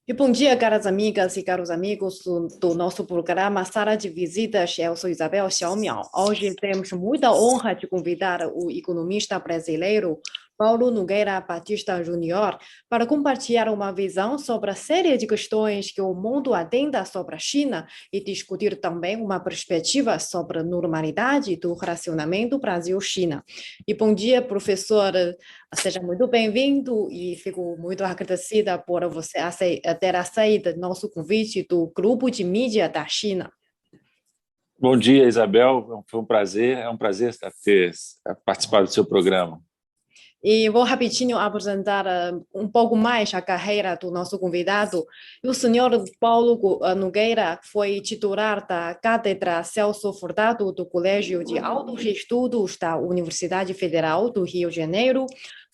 E bom dia, caras amigas e caros amigos do nosso programa Sala de Visitas. Eu sou Isabel Xiaomiao. Hoje temos muita honra de convidar o economista brasileiro Paulo Nogueira Batista Júnior para compartilhar uma visão sobre a série de questões que o mundo atenta sobre a China e discutir também uma perspectiva sobre a normalidade do relacionamento Brasil-China. E bom dia, professor. Seja muito bem-vindo e fico muito agradecida por você ter aceito nosso convite do Grupo de Mídia da China. Bom dia, Isabel. Foi um prazer, é um prazer ter participado do seu programa. E vou rapidinho apresentar um pouco mais a carreira do nosso convidado. O senhor Paulo Nogueira foi titular da Cátedra Celso Furtado do Colégio de Altos Estudos da Universidade Federal do Rio de Janeiro.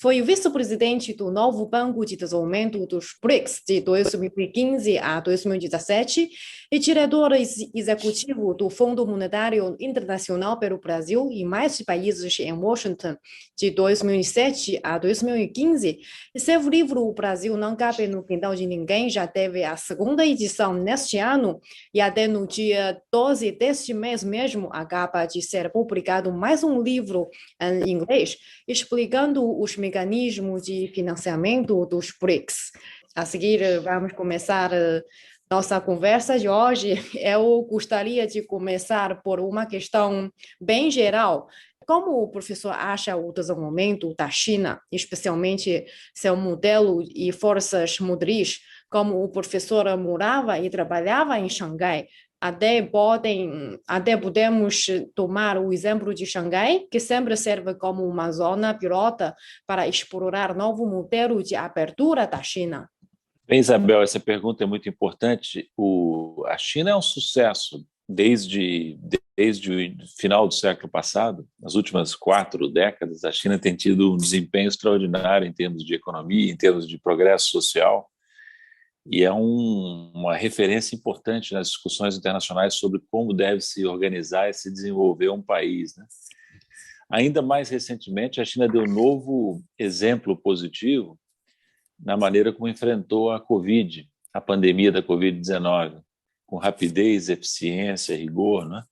Foi vice-presidente do novo Banco de Desenvolvimento dos BRICS de 2015 a 2017 e diretor executivo do Fundo Monetário Internacional pelo Brasil e mais países em Washington de 2007 a 2015. E seu livro O Brasil Não Cabe no Quintal de Ninguém já teve a segunda edição neste ano e até no dia 12 deste mês mesmo acaba de ser publicado mais um livro em inglês explicando os mecanismos de financiamento dos BRICS. A seguir, vamos começar nossa conversa de hoje. Eu gostaria de começar por uma questão bem geral. Como o professor acha o desenvolvimento da China, especialmente seu modelo e forças motrizes, como o professor morava e trabalhava em Xangai, até podemos tomar o exemplo de Xangai, que sempre serve como uma zona pilota para explorar novo modelo de abertura da China. Bem, Isabel, essa pergunta é muito importante. A China é um sucesso desde o final do século passado. Nas últimas 4 décadas, a China tem tido um desempenho extraordinário em termos de economia, em termos de progresso social, e é uma referência importante nas discussões internacionais sobre como deve se organizar e se desenvolver um país, né? Ainda mais recentemente, a China deu um novo exemplo positivo na maneira como enfrentou a pandemia da Covid-19, com rapidez, eficiência, rigor, né?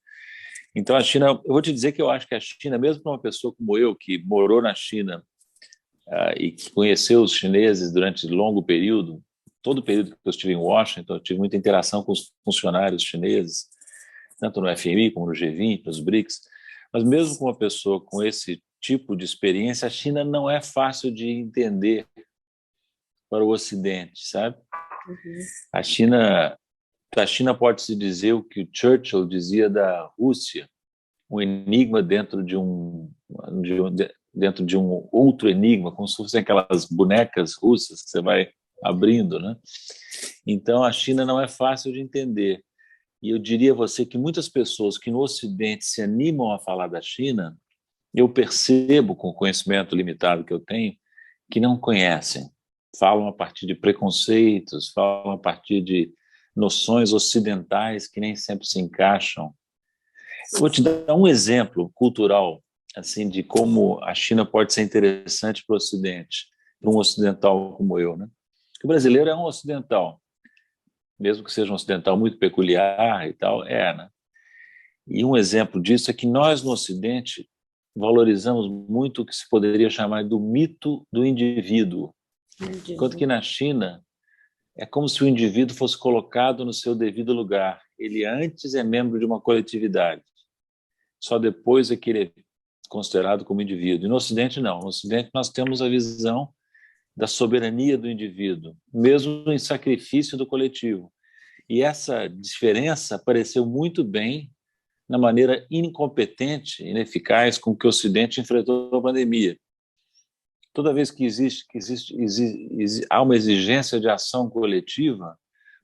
Então, a China, eu vou te dizer que eu acho que a China, mesmo para uma pessoa como eu, que morou na China e que conheceu os chineses durante longo período, todo o período que eu estive em Washington, eu tive muita interação com os funcionários chineses, tanto no FMI como no G20, nos BRICS, mas mesmo com uma pessoa com esse tipo de experiência, a China não é fácil de entender para o Ocidente, sabe? Uhum. A China, da China pode-se dizer o que o Churchill dizia da Rússia, um enigma dentro de um outro enigma, como se fossem aquelas bonecas russas que você vai abrindo, né? Então, a China não é fácil de entender. E eu diria a você que muitas pessoas que no Ocidente se animam a falar da China, eu percebo, com o conhecimento limitado que eu tenho, que não conhecem. Falam a partir de preconceitos, falam a partir de noções ocidentais que nem sempre se encaixam. Eu vou te dar um exemplo cultural assim de como a China pode ser interessante para o Ocidente, para um ocidental como eu, né? O brasileiro é um ocidental, mesmo que seja um ocidental muito peculiar e tal, né? E um exemplo disso é que nós no Ocidente valorizamos muito o que se poderia chamar do mito do indivíduo, enquanto que na China é como se o indivíduo fosse colocado no seu devido lugar. Ele antes é membro de uma coletividade, só depois é que ele é considerado como indivíduo. E no Ocidente, não. No Ocidente, nós temos a visão da soberania do indivíduo, mesmo em sacrifício do coletivo. E essa diferença apareceu muito bem na maneira incompetente, ineficaz com que o Ocidente enfrentou a pandemia. Toda vez que há uma exigência de ação coletiva,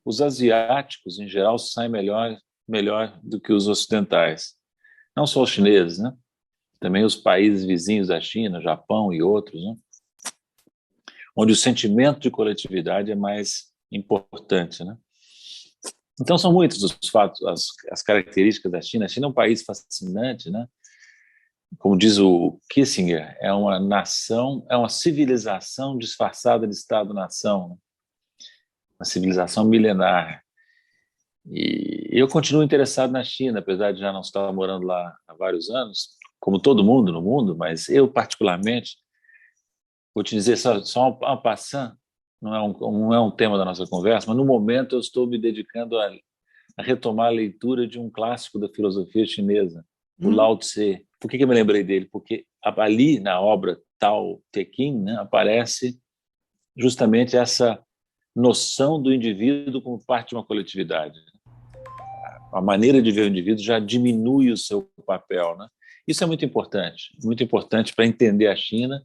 os asiáticos, em geral, saem melhor do que os ocidentais. Não só os chineses, né? Também os países vizinhos da China, Japão e outros, né? Onde o sentimento de coletividade é mais importante, né? Então, são muitos os fatos, as características da China. A China é um país fascinante, né? Como diz o Kissinger, é uma nação, é uma civilização disfarçada de Estado-nação. uma civilização milenar. E eu continuo interessado na China, apesar de já não estar morando lá há vários anos, como todo mundo no mundo, mas eu particularmente, vou te dizer só um passant, não é um tema da nossa conversa, mas no momento eu estou me dedicando a retomar a leitura de um clássico da filosofia chinesa, o Lao Tse. Por que eu me lembrei dele? Porque ali na obra Tao Te Ching, né, aparece justamente essa noção do indivíduo como parte de uma coletividade. A maneira de ver o indivíduo já diminui o seu papel, né? Isso é muito importante para entender a China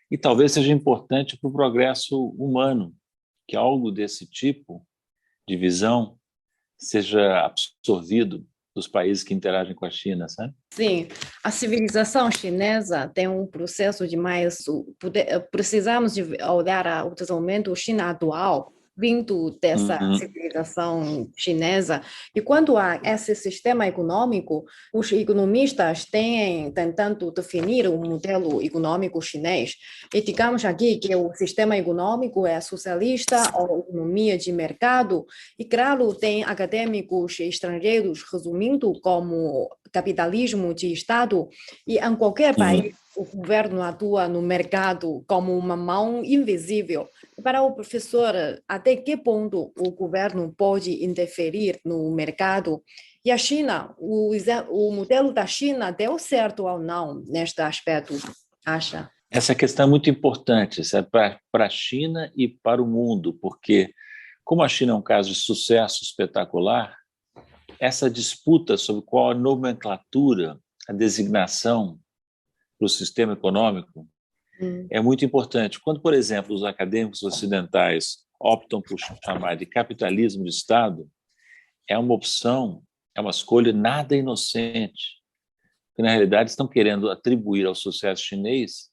e talvez seja importante para o progresso humano, que algo desse tipo de visão seja absorvido dos países que interagem com a China, sabe? Sim, a civilização chinesa tem um processo de mais. Precisamos de olhar o desenvolvimento China atual, vindo dessa Uhum. civilização chinesa. E quanto a esse sistema econômico, os economistas têm tentando definir o modelo econômico chinês. E digamos aqui que o sistema econômico é socialista ou economia de mercado. E, claro, tem acadêmicos estrangeiros resumindo como capitalismo de Estado, e em qualquer país Uhum. o governo atua no mercado como uma mão invisível. Para o professor, até que ponto o governo pode interferir no mercado? E a China, o modelo da China deu certo ou não neste aspecto, acha? Essa questão é muito importante, sabe, para a China e para o mundo, porque como a China é um caso de sucesso espetacular, essa disputa sobre qual a nomenclatura, a designação para o sistema econômico é muito importante. Quando, por exemplo, os acadêmicos ocidentais optam por chamar de capitalismo de Estado, é uma opção, é uma escolha nada inocente, porque na realidade estão querendo atribuir ao sucesso chinês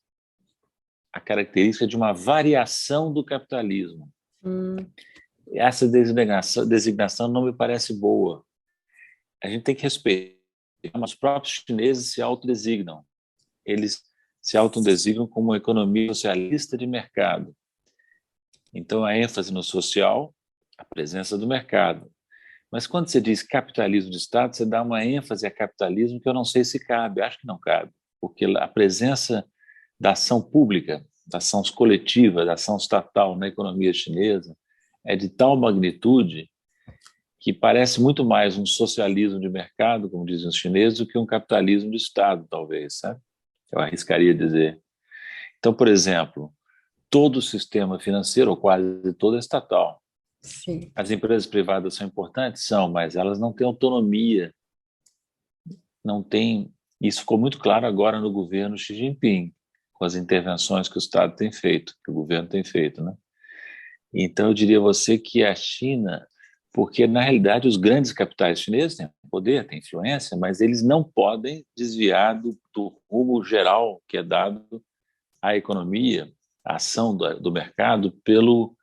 a característica de uma variação do capitalismo. Essa designação não me parece boa. A gente tem que respeitar. Os próprios chineses se autodesignam. Eles se autodesignam como uma economia socialista de mercado. Então, a ênfase no social, a presença do mercado. Mas quando você diz capitalismo de Estado, você dá uma ênfase a capitalismo que eu não sei se cabe, acho que não cabe, porque a presença da ação pública, da ação coletiva, da ação estatal na economia chinesa é de tal magnitude que parece muito mais um socialismo de mercado, como dizem os chineses, do que um capitalismo de Estado, talvez, sabe? Eu arriscaria dizer. Então, por exemplo, todo o sistema financeiro, ou quase todo, é estatal. Sim. As empresas privadas são importantes? São, mas elas não têm autonomia, não têm. Isso ficou muito claro agora no governo Xi Jinping, com as intervenções que o Estado tem feito, que o governo tem feito, né? Então, eu diria a você que a China, porque na realidade os grandes capitais chineses têm poder, têm influência, mas eles não podem desviar do rumo geral que é dado à economia, à ação do mercado pelo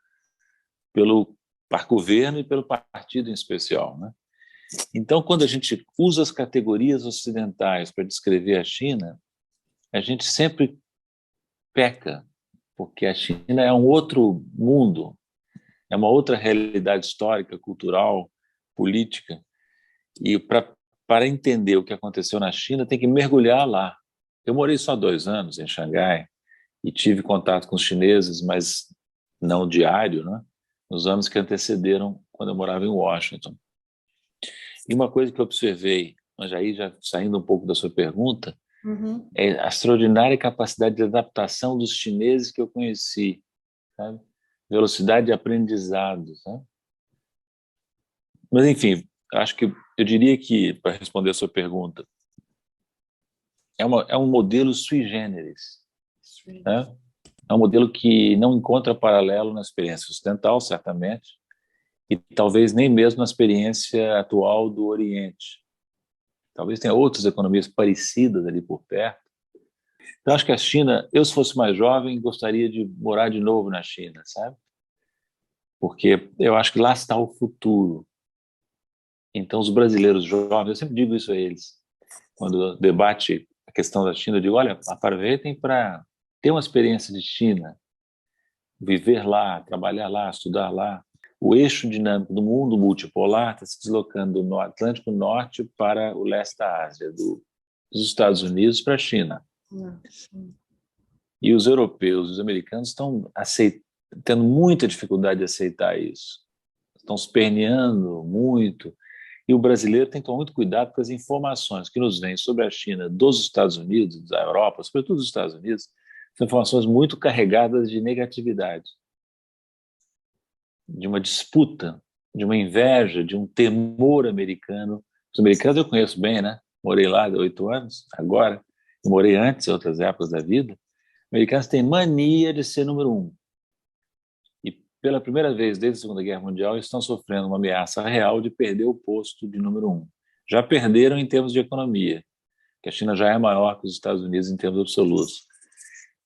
governo e pelo partido em especial, né? Então, quando a gente usa as categorias ocidentais para descrever a China, a gente sempre peca, porque a China é um outro mundo, é uma outra realidade histórica, cultural, política, e para entender o que aconteceu na China, tem que mergulhar lá. Eu morei só 2 anos em Xangai e tive contato com os chineses, mas não diário, né? Nos anos que antecederam quando eu morava em Washington. E uma coisa que eu observei, mas aí já saindo um pouco da sua pergunta, é a extraordinária capacidade de adaptação dos chineses que eu conheci, sabe? Velocidade de aprendizado, sabe? Mas, enfim, acho que eu diria que, para responder a sua pergunta, é um modelo sui generis, né? É um modelo que não encontra paralelo na experiência ocidental, certamente, e talvez nem mesmo na experiência atual do Oriente. Talvez tenha outras economias parecidas ali por perto. Então, acho que a China, eu se fosse mais jovem, gostaria de morar de novo na China, sabe? Porque eu acho que lá está o futuro. Então, os brasileiros jovens, eu sempre digo isso a eles, quando debate a questão da China, eu digo, olha, aproveitem para ter uma experiência de China, viver lá, trabalhar lá, estudar lá. o eixo dinâmico do mundo multipolar está se deslocando no Atlântico Norte para o leste da Ásia, dos Estados Unidos para a China. E os europeus, os americanos estão tendo muita dificuldade de aceitar isso. Estão se perneando muito. E o brasileiro tem que tomar muito cuidado com as informações que nos vêm sobre a China dos Estados Unidos, da Europa, sobretudo dos Estados Unidos, são informações muito carregadas de negatividade, de uma disputa, de uma inveja, de um temor americano. Os americanos eu conheço bem, né? Morei lá há 8 anos, agora, e morei antes, em outras épocas da vida. Os americanos têm mania de ser número 1. E pela primeira vez desde a Segunda Guerra Mundial, eles estão sofrendo uma ameaça real de perder o posto de número 1. Já perderam em termos de economia, que a China já é maior que os Estados Unidos em termos absolutos.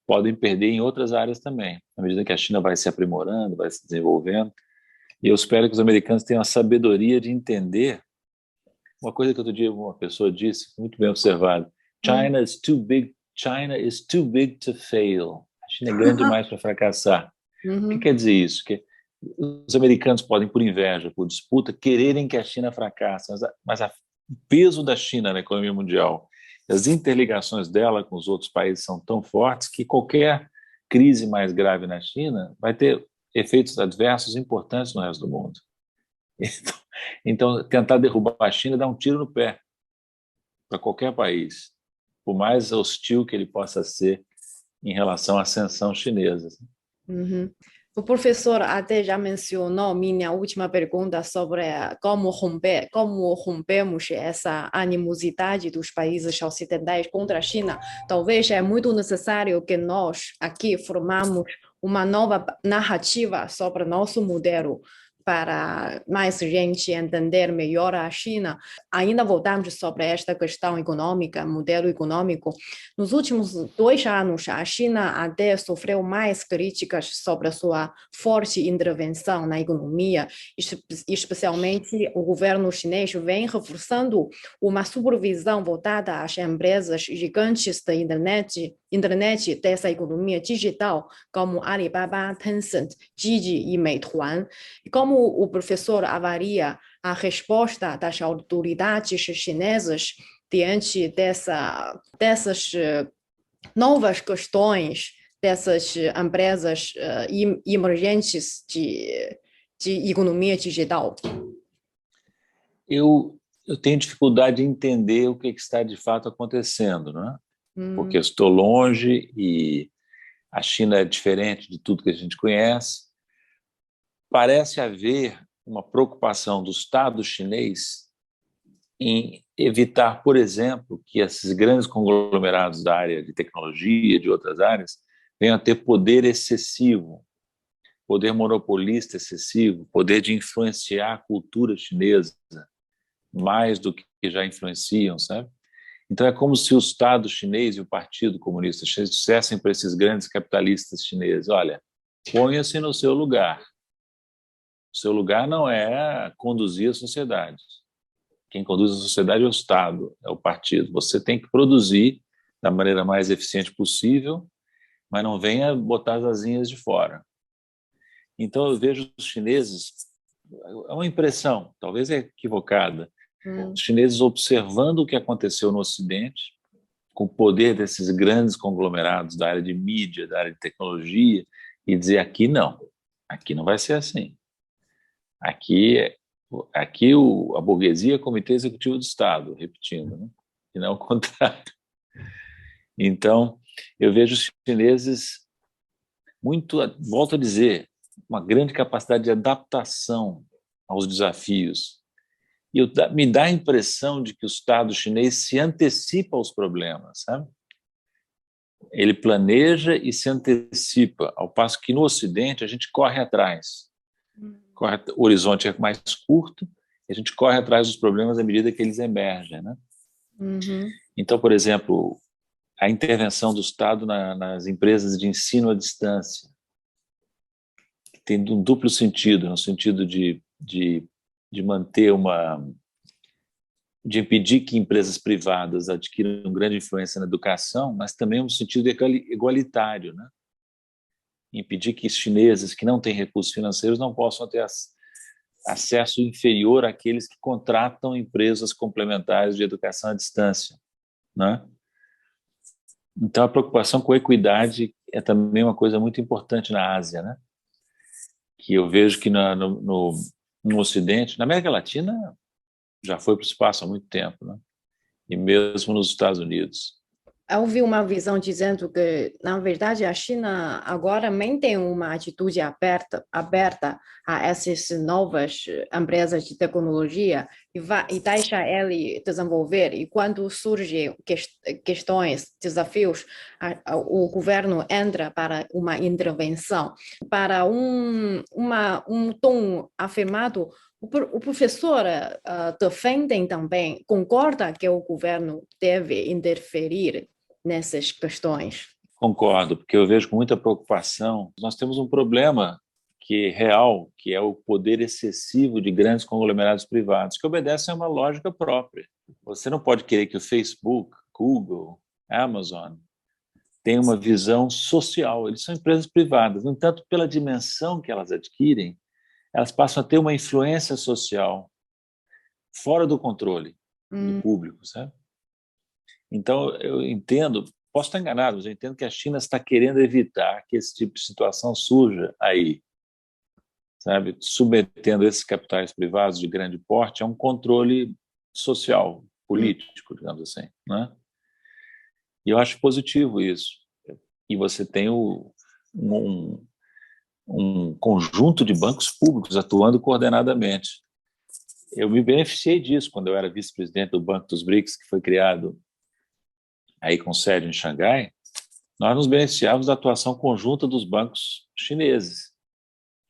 Podem perder em outras áreas também, à medida que a China vai se aprimorando, vai se desenvolvendo. E eu espero que os americanos tenham a sabedoria de entender uma coisa que outro dia uma pessoa disse, muito bem observado: China is too big to fail. A China é grande demais para fracassar. O que quer dizer isso? Que os americanos podem, por inveja, por disputa, quererem que a China fracasse, mas o peso da China na economia mundial, as interligações dela com os outros países são tão fortes que qualquer crise mais grave na China vai ter efeitos adversos importantes no resto do mundo. Então, tentar derrubar a China dá um tiro no pé para qualquer país, por mais hostil que ele possa ser em relação à ascensão chinesa. O professor até já mencionou minha última pergunta sobre como rompemos essa animosidade dos países ocidentais contra a China. Talvez é muito necessário que nós aqui formamos uma nova narrativa sobre nosso modelo para mais gente entender melhor a China. Ainda voltamos sobre esta questão econômica, modelo econômico. Nos últimos 2 anos, a China até sofreu mais críticas sobre a sua forte intervenção na economia, especialmente o governo chinês vem reforçando uma supervisão voltada às empresas gigantes da internet dessa economia digital, como Alibaba, Tencent, Didi e Meituan. Como o professor avalia a resposta das autoridades chinesas diante dessas novas questões, dessas empresas emergentes de economia digital? Eu tenho dificuldade de entender o que está de fato acontecendo, não é? Porque eu estou longe e a China é diferente de tudo que a gente conhece. Parece haver uma preocupação do Estado chinês em evitar, por exemplo, que esses grandes conglomerados da área de tecnologia, de outras áreas, venham a ter poder excessivo, poder monopolista excessivo, poder de influenciar a cultura chinesa mais do que já influenciam, sabe? Então é como se o Estado chinês e o Partido Comunista Chinês dissessem para esses grandes capitalistas chineses: olha, ponha-se no seu lugar. O seu lugar não é conduzir a sociedade. Quem conduz a sociedade é o Estado, é o partido. Você tem que produzir da maneira mais eficiente possível, mas não venha botar as asinhas de fora. Então eu vejo os chineses, é uma impressão, talvez é equivocada, os chineses observando o que aconteceu no Ocidente, com o poder desses grandes conglomerados da área de mídia, da área de tecnologia, e dizer: aqui não vai ser assim. Aqui a burguesia é Comitê Executivo do Estado, repetindo, né? E não o contrário. Então, eu vejo os chineses muito, volto a dizer, uma grande capacidade de adaptação aos desafios. E me dá a impressão de que o Estado chinês se antecipa aos problemas, sabe? Ele planeja e se antecipa, ao passo que no Ocidente a gente corre atrás. O horizonte é mais curto e a gente corre atrás dos problemas à medida que eles emergem, né? Então, por exemplo, a intervenção do Estado nas empresas de ensino à distância tem um duplo sentido, no sentido de manter de impedir que empresas privadas adquiram grande influência na educação, mas também um sentido igualitário, né? Impedir que chineses que não têm recursos financeiros não possam ter acesso inferior àqueles que contratam empresas complementares de educação à distância, né? Então, a preocupação com a equidade é também uma coisa muito importante na Ásia, né? Que eu vejo que no Ocidente, na América Latina, já foi para o espaço há muito tempo, né? E mesmo nos Estados Unidos. Eu vi uma visão dizendo que, na verdade, a China agora mantém uma atitude aberta a essas novas empresas de tecnologia e deixa ele desenvolver. E quando surgem questões, desafios, o governo entra para uma intervenção. Para um tom afirmado, o professor defende também, concorda que o governo deve interferir nessas questões. Concordo, porque eu vejo com muita preocupação. Nós temos um problema que é real, que é o poder excessivo de grandes conglomerados privados, que obedecem a uma lógica própria. Você não pode querer que o Facebook, Google, Amazon tenham uma visão social. Eles são empresas privadas. No entanto, pela dimensão que elas adquirem, elas passam a ter uma influência social fora do controle do público, sabe? Então, eu entendo, posso estar enganado, mas eu entendo que a China está querendo evitar que esse tipo de situação surja aí, sabe? Submetendo esses capitais privados de grande porte a um controle social, político, digamos assim, né? E eu acho positivo isso. E você tem um conjunto de bancos públicos atuando coordenadamente. Eu me beneficiei disso quando eu era vice-presidente do Banco dos BRICS, que foi criado aí com sede em Xangai. Nós nos beneficiávamos da atuação conjunta dos bancos chineses,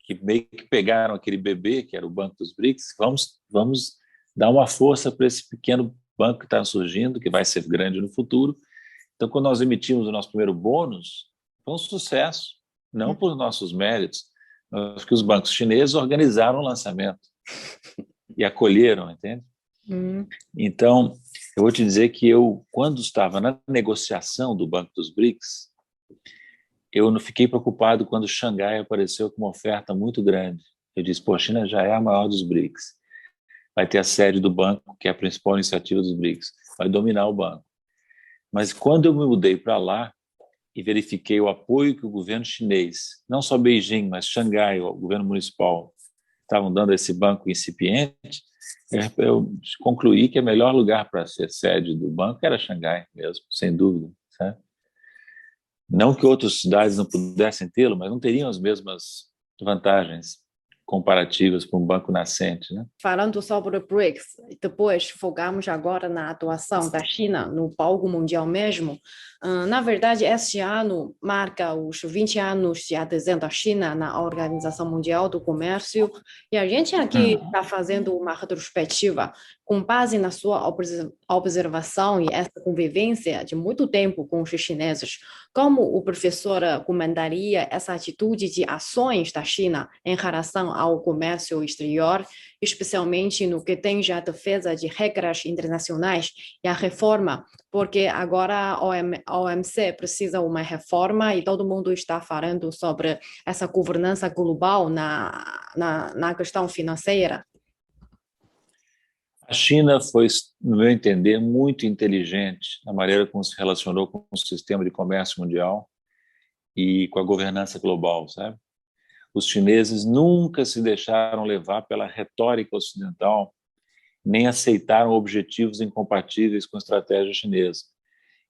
que meio que pegaram aquele bebê, que era o Banco dos BRICS, vamos dar uma força para esse pequeno banco que está surgindo, que vai ser grande no futuro. Então, quando nós emitimos o nosso primeiro bônus, foi um sucesso, não por nossos méritos, mas porque os bancos chineses organizaram o lançamento e acolheram, entende? Então, eu vou te dizer que eu, quando estava na negociação do Banco dos BRICS, eu não fiquei preocupado quando Xangai apareceu com uma oferta muito grande. Eu disse, pô, a China já é a maior dos BRICS, vai ter a sede do banco, que é a principal iniciativa dos BRICS, vai dominar o banco. Mas quando eu me mudei para lá e verifiquei o apoio que o governo chinês, não só Beijing, mas Xangai, o governo municipal, estavam dando a esse banco incipiente, eu concluí que o melhor lugar para ser sede do banco era Xangai mesmo, sem dúvida, sabe? Não que outras cidades não pudessem tê-lo, mas não teriam as mesmas vantagens comparativas para um banco nascente, né? Falando sobre o BRICS, depois focamos agora na atuação da China no palco mundial mesmo. Na verdade, este ano marca os 20 anos de adesão da China na Organização Mundial do Comércio, e a gente aqui está fazendo uma retrospectiva com base na sua observação e essa convivência de muito tempo com os chineses. Como o professor comentaria essa atitude de ações da China em relação ao comércio exterior, especialmente no que tange à defesa de regras internacionais e a reforma, porque agora a OMC precisa de uma reforma e todo mundo está falando sobre essa governança global na questão financeira. A China foi, no meu entender, muito inteligente na maneira como se relacionou com o sistema de comércio mundial e com a governança global, sabe? Os chineses nunca se deixaram levar pela retórica ocidental, nem aceitaram objetivos incompatíveis com a estratégia chinesa.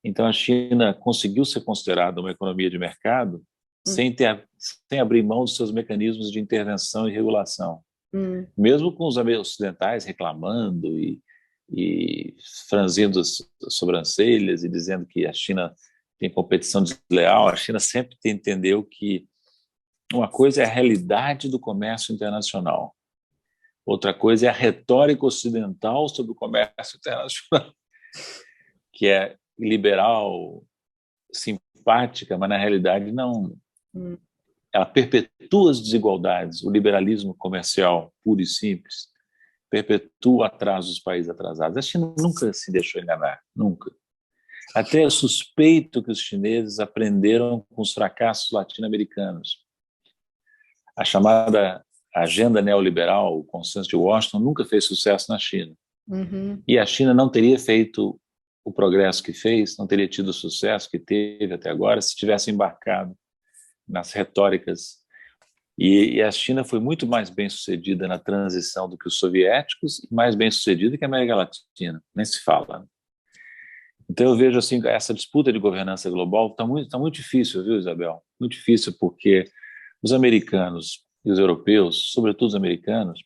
Então, a China conseguiu ser considerada uma economia de mercado sem abrir mão dos seus mecanismos de intervenção e regulação. Mesmo com os ocidentais reclamando e franzindo as sobrancelhas e dizendo que a China tem competição desleal, a China sempre entendeu que uma coisa é a realidade do comércio internacional, outra coisa é a retórica ocidental sobre o comércio internacional, que é liberal, simpática, mas na realidade não. Ela perpetua as desigualdades, o liberalismo comercial puro e simples, perpetua o atraso dos países atrasados. A China nunca se deixou enganar, nunca. Até eu suspeito que os chineses aprenderam com os fracassos latino-americanos. A chamada a agenda neoliberal, o consenso de Washington, nunca fez sucesso na China. Uhum. E a China não teria feito o progresso que fez, não teria tido o sucesso que teve até agora se tivesse embarcado nas retóricas. E a China foi muito mais bem-sucedida na transição do que os soviéticos e mais bem-sucedida que a América Latina, nem se fala. Então eu vejo assim, essa disputa de governança global está muito difícil, viu, Isabel? Muito difícil porque os americanos e os europeus, sobretudo os americanos,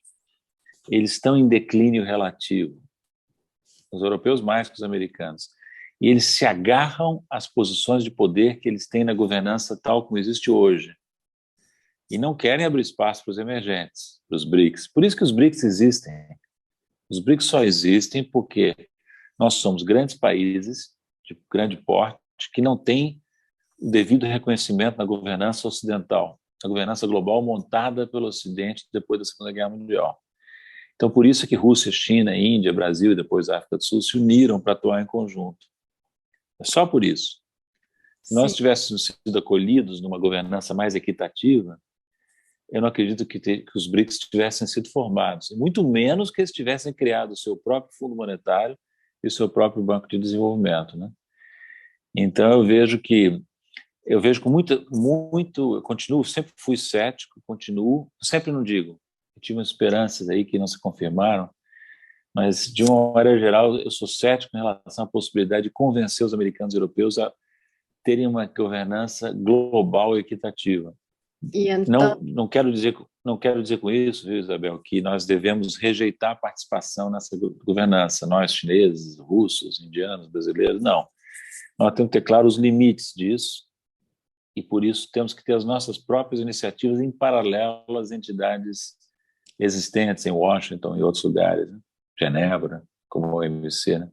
eles estão em declínio relativo. Os europeus mais que os americanos. E eles se agarram às posições de poder que eles têm na governança tal como existe hoje. E não querem abrir espaço para os emergentes, para os BRICS. Por isso que os BRICS existem. Os BRICS só existem porque nós somos grandes países de grande porte que não têm o devido reconhecimento na governança ocidental, na governança global montada pelo Ocidente depois da Segunda Guerra Mundial. Então, por isso que Rússia, China, Índia, Brasil e depois a África do Sul se uniram para atuar em conjunto. É só por isso. Se nós tivéssemos sido acolhidos numa governança mais equitativa, eu não acredito que os BRICS tivessem sido formados, muito menos que eles tivessem criado o seu próprio Fundo Monetário e o seu próprio Banco de Desenvolvimento, né? Então, eu vejo com eu continuo, sempre fui cético, continuo, sempre não digo, eu tive umas esperanças aí que não se confirmaram, mas de uma maneira geral eu sou cético em relação à possibilidade de convencer os americanos e europeus a terem uma governança global e equitativa. E então, Não quero dizer com isso, viu, Isabel, que nós devemos rejeitar a participação nessa governança, nós chineses, russos, indianos, brasileiros, não. Nós temos que ter claro os limites disso e, por isso, temos que ter as nossas próprias iniciativas em paralelo às entidades existentes em Washington e outros lugares, né? Genebra, como a OMC, né?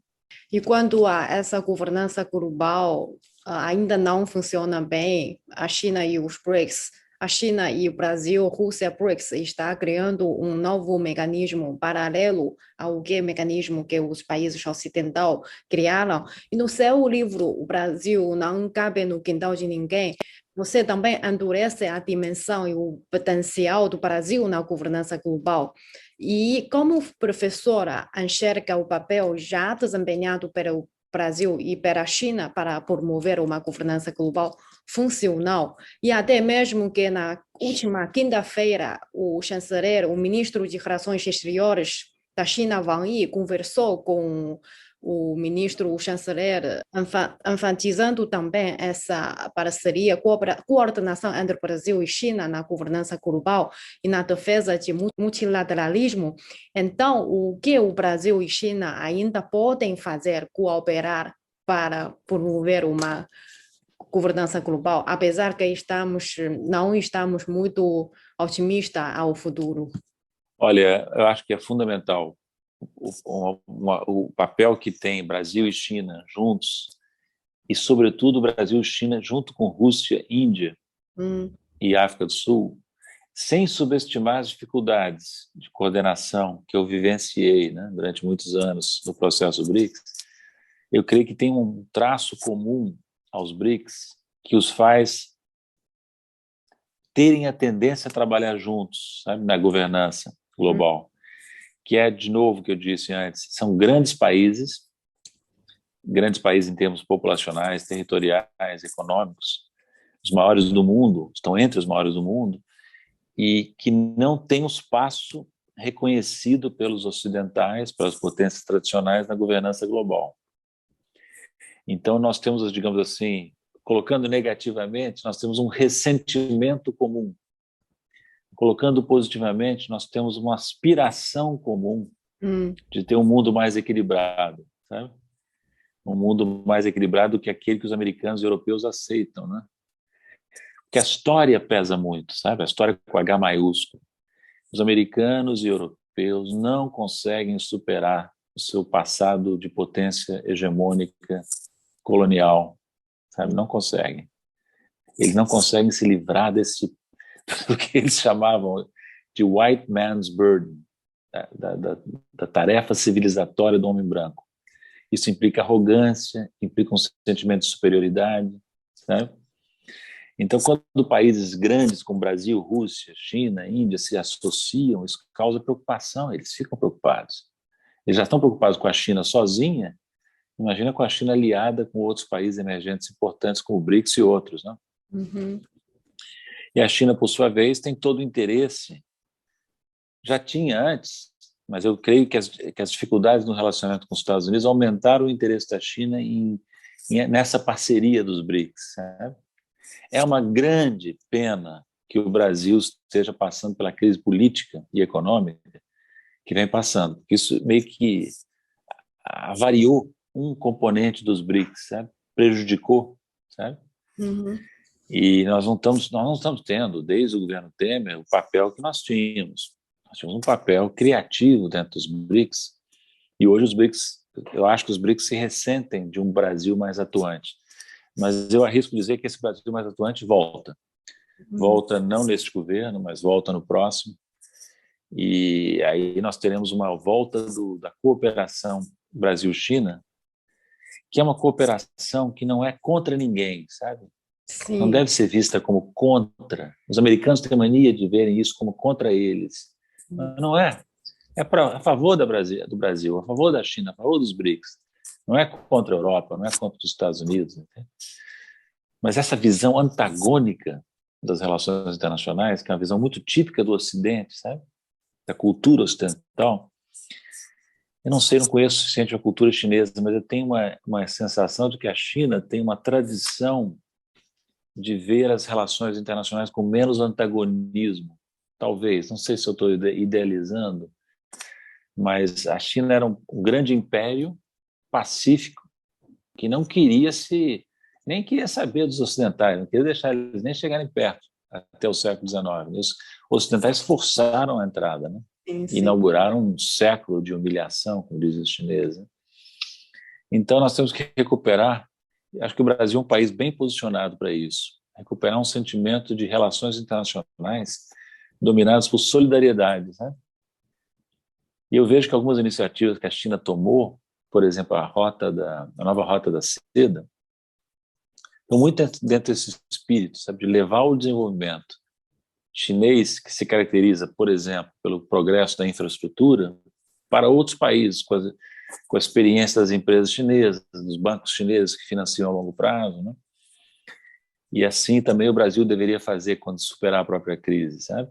e quando essa governança global ainda não funciona bem, a China e os BRICS, a China e o Brasil, Rússia, BRICS, está criando um novo mecanismo paralelo ao mecanismo que os países ocidentais criaram. E no seu livro, O Brasil não cabe no quintal de ninguém, você também endurece a dimensão e o potencial do Brasil na governança global. E como professora, enxerga o papel já desempenhado pelo Brasil e pela China para promover uma governança global funcional. E até mesmo que na última quinta-feira, o chanceler, o ministro de Relações Exteriores da China, Wang Yi, conversou com o ministro, o chanceler, enfatizando também essa parceria, coordenação entre Brasil e China na governança global e na defesa de multilateralismo. Então, o que o Brasil e China ainda podem fazer, cooperar para promover uma governança global, apesar que não estamos muito otimistas ao futuro? Olha, eu acho que é fundamental o papel que tem Brasil e China juntos, e, sobretudo, Brasil e China junto com Rússia, Índia e África do Sul, sem subestimar as dificuldades de coordenação que eu vivenciei, né, durante muitos anos no processo BRICS. Eu creio que tem um traço comum aos BRICS que os faz terem a tendência a trabalhar juntos, sabe, na governança global. Que é, de novo, o que eu disse antes, são grandes países em termos populacionais, territoriais, econômicos, os maiores do mundo, estão entre os maiores do mundo, e que não têm um espaço reconhecido pelos ocidentais, pelas potências tradicionais na governança global. Então, nós temos, digamos assim, colocando negativamente, nós temos um ressentimento comum. Colocando positivamente, nós temos uma aspiração comum de ter um mundo mais equilibrado, sabe? Um mundo mais equilibrado que aquele que os americanos e europeus aceitam, né? Porque a história pesa muito, sabe? A história com H maiúsculo. Os americanos e europeus não conseguem superar o seu passado de potência hegemônica colonial, sabe? Não conseguem. Eles não conseguem se livrar desse do que eles chamavam de white man's burden, da tarefa civilizatória do homem branco. Isso implica arrogância, implica um sentimento de superioridade, sabe? Então, quando países grandes como Brasil, Rússia, China, Índia se associam, isso causa preocupação, eles ficam preocupados. Eles já estão preocupados com a China sozinha, imagina com a China aliada com outros países emergentes importantes como o BRICS e outros, né? Uhum. E a China, por sua vez, tem todo o interesse, já tinha antes, mas eu creio que as dificuldades no relacionamento com os Estados Unidos aumentaram o interesse da China nessa parceria dos BRICS, sabe? É uma grande pena que o Brasil esteja passando pela crise política e econômica que vem passando. Isso meio que avariou um componente dos BRICS, sabe? Prejudicou, sabe? Uhum. E nós não estamos tendo, desde o governo Temer, o papel que nós tínhamos. Nós tínhamos um papel criativo dentro dos BRICS. E hoje os BRICS, eu acho que os BRICS se ressentem de um Brasil mais atuante. Mas eu arrisco dizer que esse Brasil mais atuante volta. Volta não neste governo, mas volta no próximo. E aí nós teremos uma volta da cooperação Brasil-China, que é uma cooperação que não é contra ninguém, sabe? Não Sim. deve ser vista como contra. Os americanos têm mania de verem isso como contra eles. Não é. É a favor do Brasil, a favor da China, a favor dos BRICS. Não é contra a Europa, não é contra os Estados Unidos. Entende? Mas essa visão antagônica das relações internacionais, que é uma visão muito típica do Ocidente, sabe? Da cultura ocidental. Eu não sei, não conheço o suficiente a cultura chinesa, mas eu tenho uma sensação de que a China tem uma tradição de ver as relações internacionais com menos antagonismo. Talvez, não sei se eu estou idealizando, mas a China era um grande império pacífico que não queria nem queria saber dos ocidentais, não queria deixar eles nem chegarem perto até o século XIX. Os ocidentais forçaram a entrada, né? Sim, sim. Inauguraram um século de humilhação, como dizem os chineses. Então nós temos que recuperar, acho que o Brasil é um país bem posicionado para isso, recuperar um sentimento de relações internacionais dominadas por solidariedade, né? E eu vejo que algumas iniciativas que a China tomou, por exemplo, a nova rota da seda, estão muito dentro desse espírito, sabe, de levar o desenvolvimento chinês, que se caracteriza, por exemplo, pelo progresso da infraestrutura, para outros países, com a experiência das empresas chinesas, dos bancos chineses que financiam a longo prazo, né? E assim também o Brasil deveria fazer quando superar a própria crise, sabe?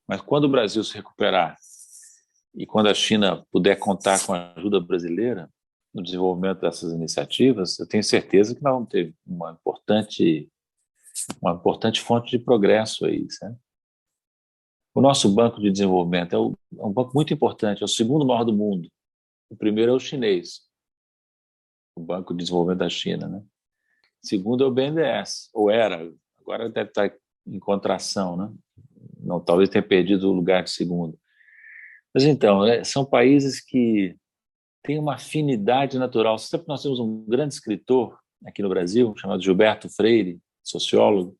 Mas quando o Brasil se recuperar e quando a China puder contar com a ajuda brasileira no desenvolvimento dessas iniciativas, eu tenho certeza que nós vamos ter uma importante fonte de progresso aí, sabe? O nosso Banco de Desenvolvimento é um banco muito importante, é o segundo maior do mundo. O primeiro é o chinês, o Banco de Desenvolvimento da China, né? O segundo é o BNDES, ou era, agora deve estar em contração, né? Não, talvez tenha perdido o lugar de segundo. Mas então, são países que têm uma afinidade natural. Você sabe que nós temos um grande escritor aqui no Brasil, chamado Gilberto Freire, sociólogo,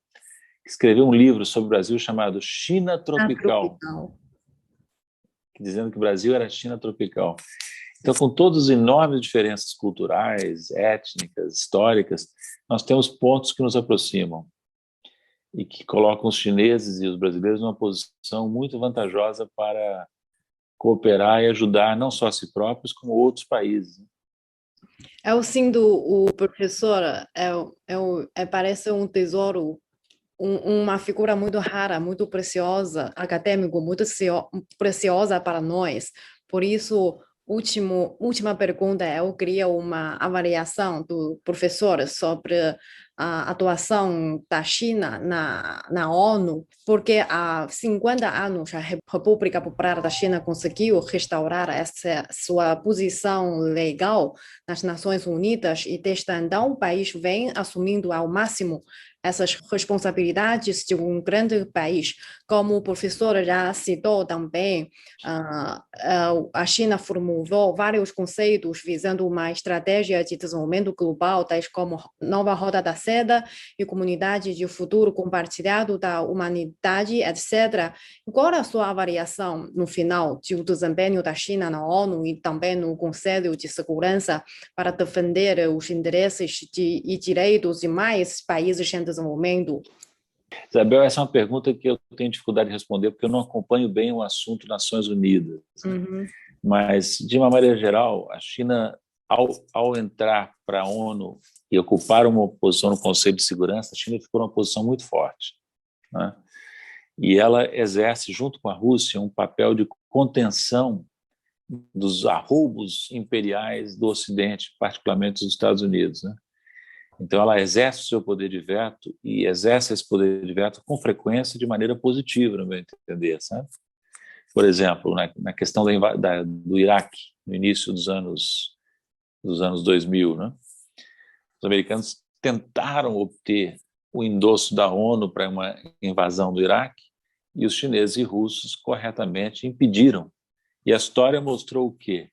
que escreveu um livro sobre o Brasil chamado China Tropical, dizendo que o Brasil era a China tropical. Então, com todas as enormes diferenças culturais, étnicas, históricas, nós temos pontos que nos aproximam e que colocam os chineses e os brasileiros numa posição muito vantajosa para cooperar e ajudar não só a si próprios, como outros países. Eu sinto o professor, parece um tesouro, uma figura muito rara, muito preciosa, acadêmico, muito preciosa para nós. Por isso, última pergunta, eu queria uma avaliação do professor sobre a atuação da China na ONU, porque há 50 anos a República Popular da China conseguiu restaurar essa sua posição legal nas Nações Unidas e desde então o país vem assumindo ao máximo essas responsabilidades de um grande país. Como o professor já citou também, a China formulou vários conceitos visando uma estratégia de desenvolvimento global, tais como nova Rota da Seda e comunidade de futuro compartilhado da humanidade, etc. Qual a sua avaliação no final do desempenho da China na ONU e também no Conselho de Segurança para defender os interesses e direitos de mais países em desenvolvimento? Isabel, essa é uma pergunta que eu tenho dificuldade de responder, porque eu não acompanho bem o assunto Nações Unidas. Uhum. Mas, de uma maneira geral, a China, ao entrar para a ONU e ocupar uma posição no Conselho de Segurança, a China ficou numa posição muito forte, né? E ela exerce, junto com a Rússia, um papel de contenção dos arroubos imperiais do Ocidente, particularmente dos Estados Unidos, né? Então, ela exerce o seu poder de veto e exerce esse poder de veto com frequência de maneira positiva, no meu entender, sabe? Por exemplo, na questão do Iraque, no início dos anos 2000, né? Os americanos tentaram obter o endosso da ONU para uma invasão do Iraque e os chineses e russos corretamente impediram. E a história mostrou o quê?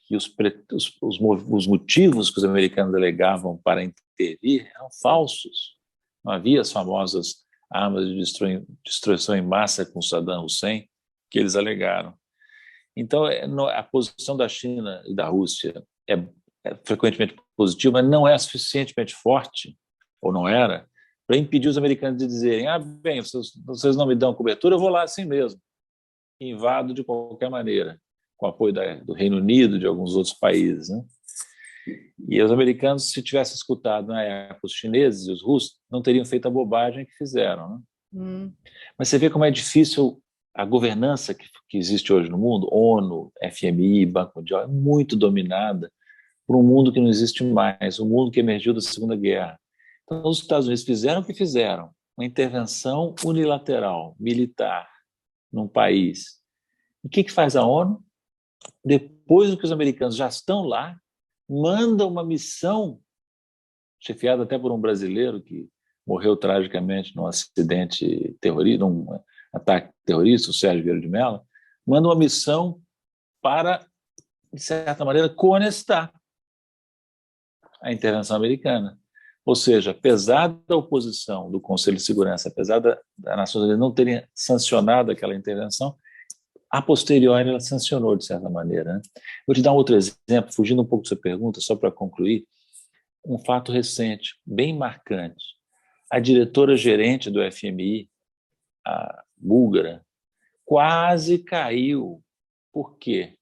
Que os motivos que os americanos alegavam para intervir eram falsos. Não havia as famosas armas de destruição em massa com Saddam Hussein que eles alegaram. Então, a posição da China e da Rússia é frequentemente positiva, mas não é suficientemente forte, ou não era, para impedir os americanos de dizerem: ah, bem, vocês não me dão cobertura, eu vou lá assim mesmo, invado de qualquer maneira, com o apoio do Reino Unido, de alguns outros países, né? E os americanos, se tivessem escutado na época os chineses e os russos, não teriam feito a bobagem que fizeram, né? Mas você vê como é difícil a governança que existe hoje no mundo, ONU, FMI, Banco Mundial, é muito dominada por um mundo que não existe mais, um mundo que emergiu da Segunda Guerra. Então, os Estados Unidos fizeram o que fizeram, uma intervenção unilateral, militar, num país. O que faz a ONU? Depois que os americanos já estão lá, manda uma missão, chefiada até por um brasileiro que morreu tragicamente num acidente terrorista, num ataque terrorista, o Sérgio Vieira de Mello, manda uma missão para, de certa maneira, conestar a intervenção americana. Ou seja, apesar da oposição do Conselho de Segurança, apesar da Nações Unidas não terem sancionado aquela intervenção, a posteriori ela sancionou de certa maneira, né? Vou te dar um outro exemplo, fugindo um pouco da sua pergunta, só para concluir, um fato recente, bem marcante. A diretora-gerente do FMI, a búlgara, quase caiu. Por quê?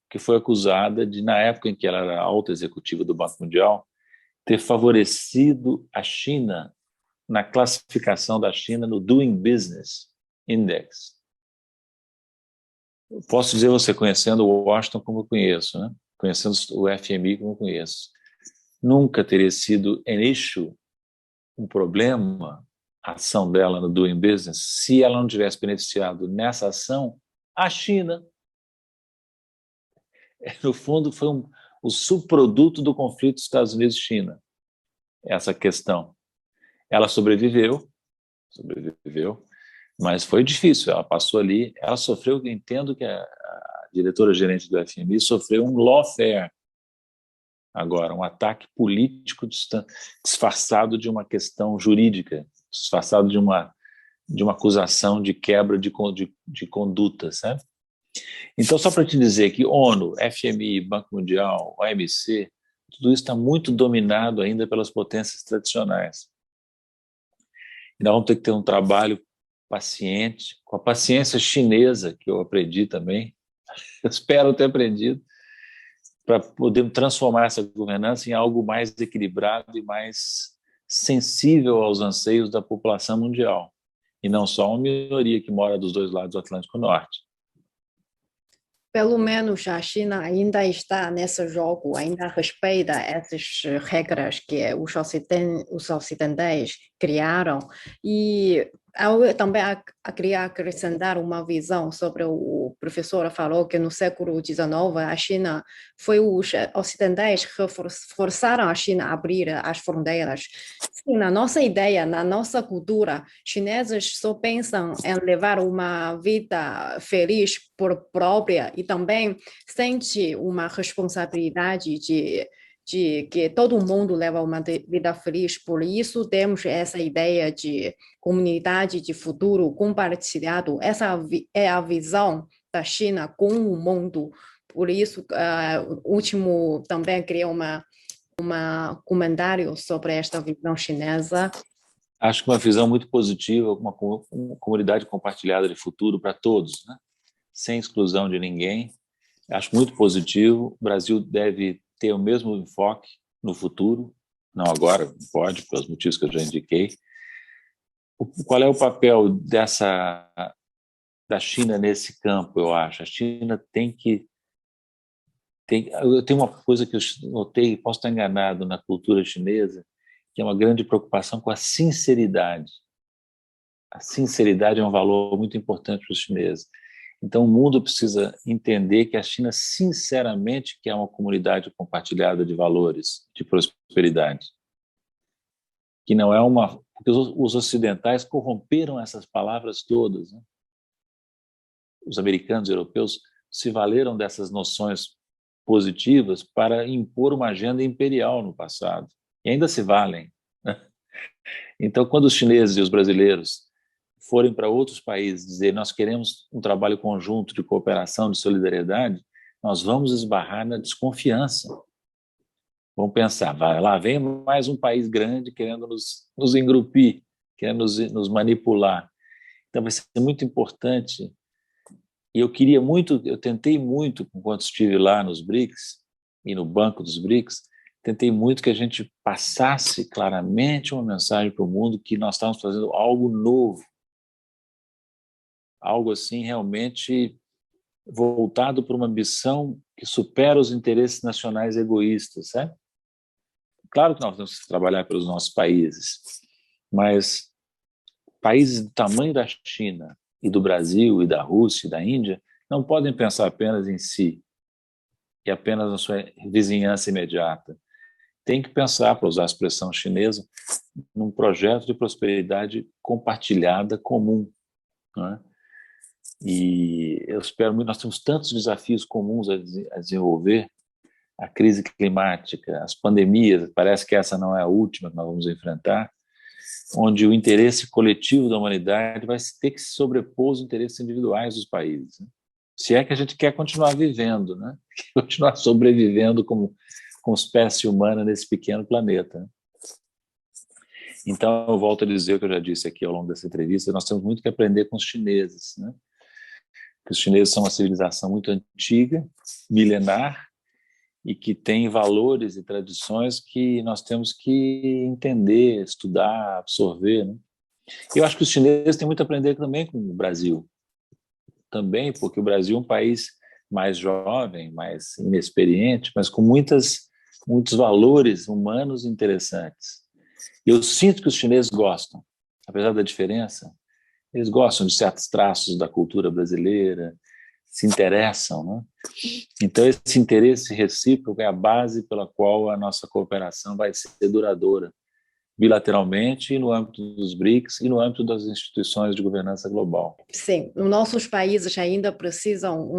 Porque foi acusada de, na época em que ela era alta executiva do Banco Mundial, ter favorecido a China na classificação da China no Doing Business Index. Eu posso dizer, você conhecendo o Washington como eu conheço, né? Conhecendo o FMI como eu conheço, nunca teria sido an issue, um problema, a ação dela no Doing Business, se ela não tivesse beneficiado nessa ação a China. No fundo, foi o subproduto do conflito Estados Unidos-China, essa questão. Ela sobreviveu, mas foi difícil. Ela passou ali, ela sofreu, entendo que a diretora-gerente do FMI sofreu um lawfare, agora, um ataque político disfarçado de uma questão jurídica, disfarçado de uma acusação de quebra de conduta, sabe? Então, só para te dizer que ONU, FMI, Banco Mundial, OMC, tudo isso está muito dominado ainda pelas potências tradicionais. E nós vamos ter que ter um trabalho paciente, com a paciência chinesa, que eu aprendi também, eu espero ter aprendido, para poder transformar essa governança em algo mais equilibrado e mais sensível aos anseios da população mundial, e não só uma minoria que mora dos dois lados do Atlântico Norte. Pelo menos a China ainda está nesse jogo, ainda respeita essas regras que os ocidentais criaram. E eu também queria acrescentar uma visão sobre o professor falou que no século XIX a China foi os ocidentais que forçaram a China a abrir as fronteiras. Sim, na nossa ideia, na nossa cultura, chineses só pensam em levar uma vida feliz por própria e também sente uma responsabilidade de que todo mundo leva uma vida feliz. Por isso, temos essa ideia de comunidade de futuro compartilhado. Essa é a visão da China com o mundo. Por isso, o último também criou uma comentário sobre esta visão chinesa. Acho que uma visão muito positiva, uma comunidade compartilhada de futuro para todos, né? Sem exclusão de ninguém. Acho muito positivo. O Brasil deve ter o mesmo enfoque no futuro, não agora, pode, pelos motivos que eu já indiquei. Qual é o papel da China nesse campo, eu acho? A China eu tenho uma coisa que eu notei, posso estar enganado, na cultura chinesa, que é uma grande preocupação com a sinceridade. A sinceridade é um valor muito importante para os chineses. Então, o mundo precisa entender que a China, sinceramente, quer uma comunidade compartilhada de valores, de prosperidade. Que não é uma... Porque os ocidentais corromperam essas palavras todas, né? Os americanos e europeus se valeram dessas noções positivas para impor uma agenda imperial no passado. E ainda se valem, né? Então, quando os chineses e os brasileiros forem para outros países dizer nós queremos um trabalho conjunto de cooperação, de solidariedade, nós vamos esbarrar na desconfiança. Vamos pensar, vai lá, vem mais um país grande querendo nos engrupir, querendo nos manipular. Então vai ser muito importante. E eu tentei muito, enquanto estive lá nos BRICS e no banco dos BRICS, tentei muito que a gente passasse claramente uma mensagem para o mundo que nós estávamos fazendo algo novo, algo assim realmente voltado para uma ambição que supera os interesses nacionais egoístas, sabe? Claro que nós temos que trabalhar pelos nossos países, mas países do tamanho da China e do Brasil e da Rússia e da Índia não podem pensar apenas em si e apenas na sua vizinhança imediata. Tem que pensar, para usar a expressão chinesa, num projeto de prosperidade compartilhada comum, não é? E eu espero muito, nós temos tantos desafios comuns a desenvolver, a crise climática, as pandemias, parece que essa não é a última que nós vamos enfrentar, onde o interesse coletivo da humanidade vai ter que se sobrepor aos interesses individuais dos países, né? Se é que a gente quer continuar vivendo, né? Continuar sobrevivendo como espécie humana nesse pequeno planeta, né? Então, eu volto a dizer o que eu já disse aqui ao longo dessa entrevista, nós temos muito que aprender com os chineses, né? Que os chineses são uma civilização muito antiga, milenar, e que tem valores e tradições que nós temos que entender, estudar, absorver, né? Eu acho que os chineses têm muito a aprender também com o Brasil, também porque o Brasil é um país mais jovem, mais inexperiente, mas com muitos valores humanos interessantes. Eu sinto que os chineses gostam, apesar da diferença, eles gostam de certos traços da cultura brasileira, se interessam, né? Então, esse interesse recíproco é a base pela qual a nossa cooperação vai ser duradoura, bilateralmente, e no âmbito dos BRICS e no âmbito das instituições de governança global. Sim, nossos países ainda precisam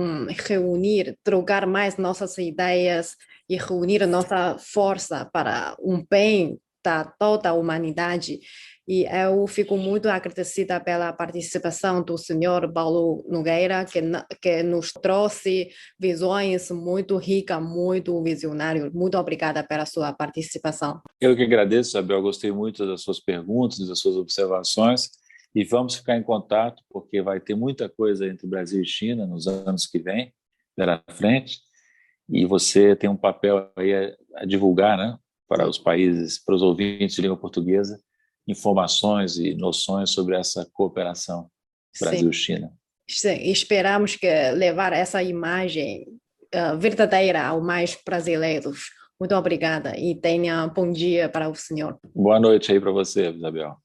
reunir, trocar mais nossas ideias e reunir nossa força para um bem da toda a humanidade. E eu fico muito agradecida pela participação do senhor Paulo Nogueira, que nos trouxe visões muito ricas, muito visionárias. Muito obrigada pela sua participação. Eu que agradeço, Isabel. Gostei muito das suas perguntas, das suas observações. E vamos ficar em contato, porque vai ter muita coisa entre Brasil e China nos anos que vêm, pela frente. E você tem um papel aí a divulgar, né, para os países, para os ouvintes de língua portuguesa, informações e noções sobre essa cooperação Brasil-China. Sim, esperamos que levar essa imagem verdadeira aos mais brasileiros. Muito obrigada e tenha um bom dia para o senhor. Boa noite aí para você, Isabel.